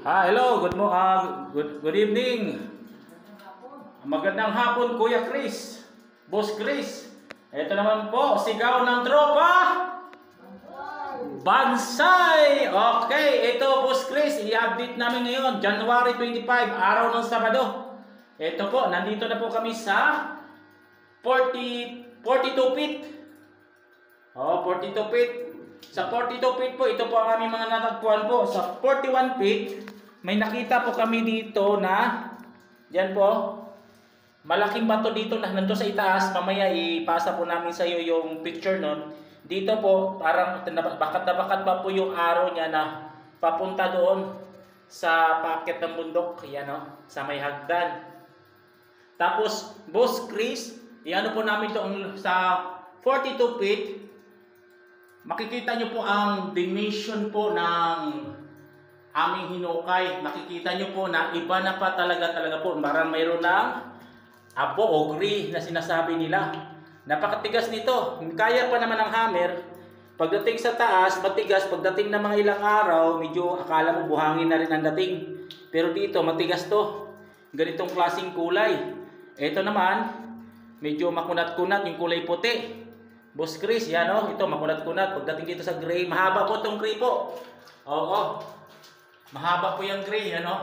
Hello, good evening. Magandang hapon, Kuya Chris. Boss Chris. Ito naman po, sigaw ng tropa. Bansay! Okay, ito Boss Chris, i-update namin ngayon, January 25, araw ng Sabado. Ito po, nandito na po kami sa 42 feet. 42 feet. Sa 42 feet po, ito po ang aming mga natagpuan po. Sa 41 feet, may nakita po kami dito na, yan po, malaking bato dito na nandun sa itaas. Mamaya ipasa po namin sa iyo yung picture nun. Dito po, parang bakat na bakat pa po yung arrow niya na papunta doon sa paakyat ng bundok. Yan o, sa may hagdan. Tapos, Boss Chris, iano po namin ito sa 42 feet. Makikita nyo po ang dimension po ng aming hinukay. Makikita nyo po na iba na pa talaga po. Parang mayroon ng apo o gray na sinasabi nila. Napakatigas nito. Kaya pa naman ng hammer. Pagdating sa taas, matigas. Pagdating ng mga ilang araw, medyo akala mo buhangin na rin ang dating. Pero dito, matigas to. Ganitong klaseng kulay. Ito naman, medyo makunat-kunat yung kulay puti. Boss Chris, yan o. Ito, makunat-kunat. Pagdating dito sa gray, mahaba po itong gray po. Oo. Mahaba po yung gray, yan o.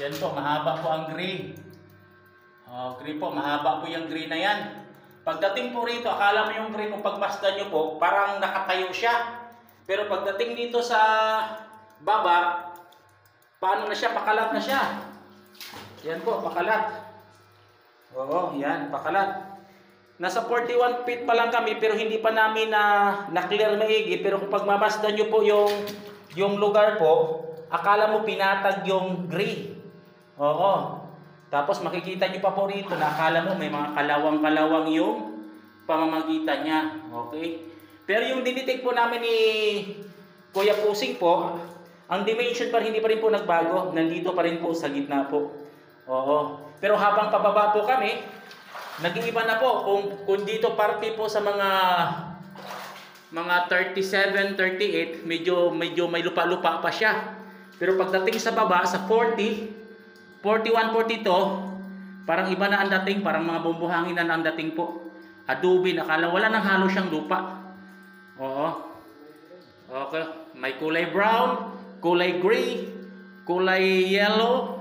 Yan po, mahaba po ang gray. Gray po, mahaba po yung gray na yan. Pagdating po rito, akala mo yung gray kung pagmasdan nyo po, parang nakatayo siya. Pero pagdating dito sa baba, paano na siya? Pakalat na siya. Yan po, pakalat. Oo, yan, pakalat. Nasa 41 feet pa lang kami pero hindi pa namin na-clear maigi. Pero kung pagmamasdan nyo po yung lugar po, akala mo pinatag yung gray. Oo. Tapos makikita nyo pa po rito na akala mo may mga kalawang-kalawang yung pamamagitan niya. Okay? Pero yung dinitake po namin ni Kuya Pusing po, ang dimension pa hindi pa rin po nagbago. Nandito pa rin po sa gitna po. Oo. Pero habang pababa po kami, nag-iiba na po kung dito parte po sa mga 37, 38, medyo may lupa-lupa pa siya. Pero pagdating sa baba sa 40, 41, 42, parang iba na ang dating, parang mga bumbuhangin na ang dating po. Adobe, nakala wala nang halo siyang lupa. Oo. Okay, may kulay brown, kulay gray, kulay yellow,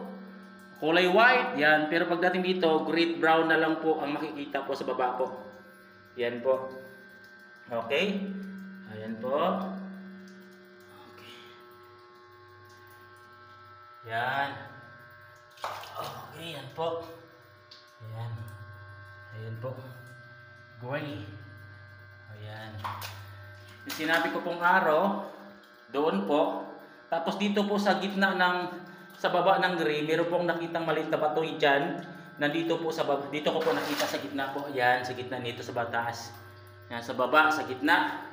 kulay white, yan. Pero pagdating dito, great brown na lang po ang makikita po sa baba po. Yan po. Okay? Ayan po. Okay. Yan. Okay, yan po. Ayan. Ayan po. Gray. Ayan. Yung sinabi ko pong araw, doon po. Tapos dito po sa gitna sa baba ng gray, meron pong nakitang maliit na batoy dyan. Nandito po sa baba. Dito ko po nakita sa gitna po. Ayan, sa gitna nito sa bataas. Yan, sa baba, sa gitna.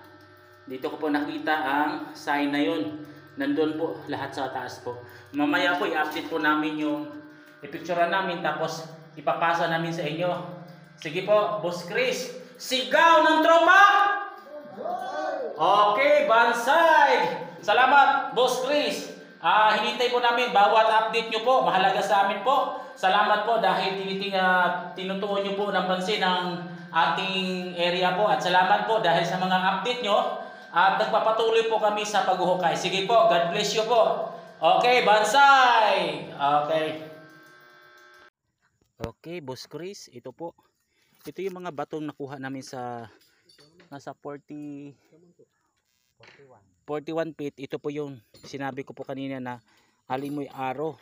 Dito ko po nakita ang sign na yun. Nandun po lahat sa taas po. Mamaya po i-update po namin yung i-picturean namin tapos ipapasa namin sa inyo. Sige po, Boss Chris. Sigaw ng tropa! Okay, Bansay! Salamat, Boss Chris. Hinintay po namin bawat update nyo po. Mahalaga sa amin po. Salamat po dahil tinutuon nyo po ng pansin ng ating area po. At salamat po dahil sa mga update nyo. At nagpapatuloy po kami sa paghuhukay. Sige po, God bless you po. Okay, Bansay! Okay. Okay, Boss Chris, ito po. Ito yung mga batong nakuha namin sa nasa 41 feet. Ito po yung sinabi ko po kanina na alin mo yung arrow.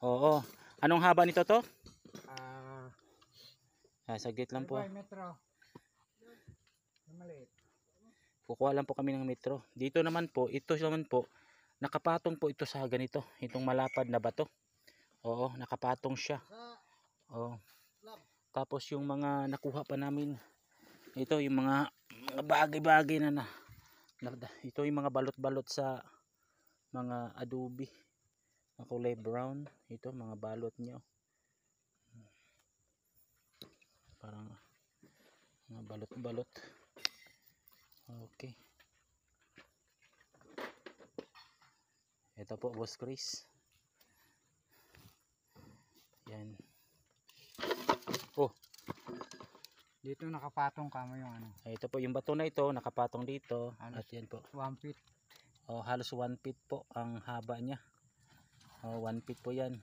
Oo. Anong haba nito to? Saglit lang po. Metro. Maliit. Kukuha lang po kami ng metro. Dito naman po, ito naman po, nakapatong po ito sa ganito. Itong malapad na bato. Oo, nakapatong siya. Oo. Tapos yung mga nakuha pa namin, ito yung mga bagay-bagay na ito yung mga balot-balot sa mga adobe na kulay brown. Ito mga balot nyo, parang mga balot-balot. Okay, ito po Boss Chris. Dito nakapatong kamo yung ano. Ito po yung bato na ito, nakapatong dito. Halos At yan po. 1 feet. Halos 1 feet po ang haba niya. 1 feet po yan.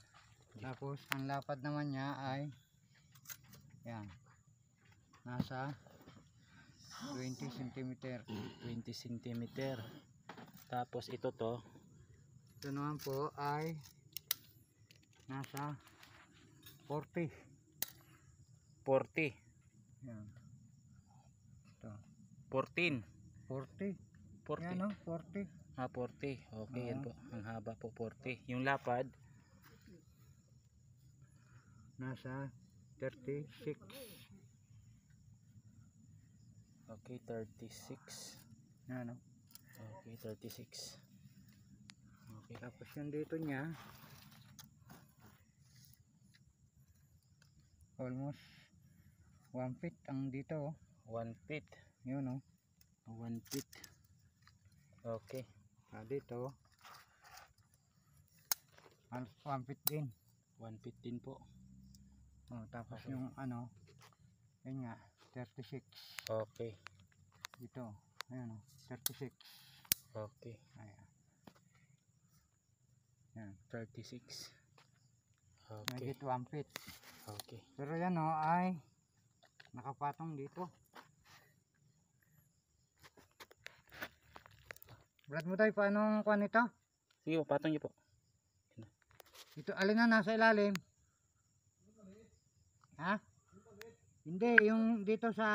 Tapos ang lapad naman niya ay yan. Nasa 20 cm. 20 cm. Tapos ito to. Ito naman po ay nasa 40. 40. Yan. Ito. 14. 40. 40. Yan o, 40. 40. Okay, yan Oo. po. Ang haba po 40. Yung lapad. Nasa 36. Okay, 36. Yan o. Okay, 36. Okay. Tapos yung dito niya almost 1 feet ang dito. 1 feet. Yun o. 1 feet. Okay. Dito halos 1 feet din. 1 feet din po. Tapos Okay. yung ano, yun nga, 36. Okay. Dito, ayan o, 36. Okay. Ayan. Yan, 36. Okay. nagit 1 feet. Okay. Pero yan o, ay nakapatong dito. Brad mo tayo, paano ang kuha nito? Sige po, patong niyo po. Ito, alin na nasa ilalim? Ha? Hindi, yung dito sa